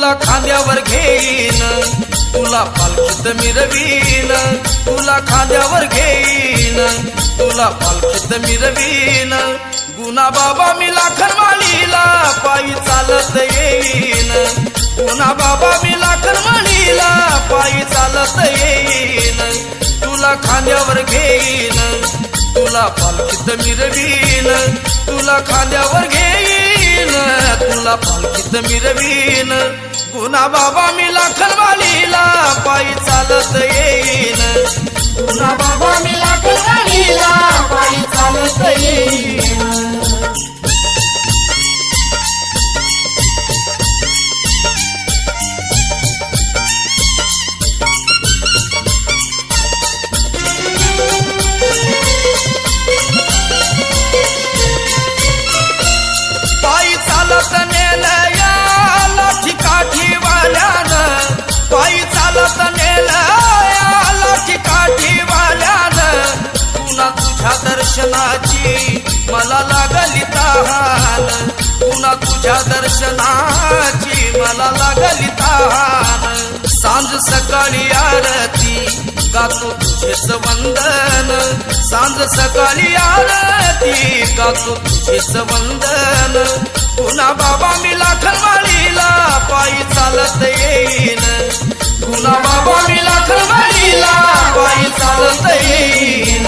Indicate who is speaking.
Speaker 1: तुला खांद्यावर घेईन, तुला पालखीत मिरवीन, तुला खांद्यावर घेईन, तुला पालखीत मिरवीन. गुना बाबा मी लाखनवाडीला पायी चालत येईन, गुना बाबा मी लाखनवाडीला पायी चालत येईन. तुला खांद्यावर घेईन, तुला पालखीत मिरवीन, तुला खांद्यावर घेईन, तुला पालखीत मिरवीन. गुना बाबा मी लाखनवाडीला पायी चालत येईन,
Speaker 2: गुना बाबा मी लाखनवाडीला पायी चालत येईन.
Speaker 1: पायी चालत नेलं या लाठी काठीवाल्यानं, पायी चालत नेलं या लाठी काठीवाल्यानं. पुन्हा तुझ्या दर्शनाची मला लागली तहान, पुन्हा तुझ्या दर्शनाची मला लागली तहान. सांज सकाळी आरती गातो तुझेच वंदन, सांज सकाळी आरती गातो तुझेच वंदन. पुन्हा बाबा मी लाखनवाडीला पायी चालत येईन, पुन्हा बाबा मी लाखनवाडीला पायी चालत येईन.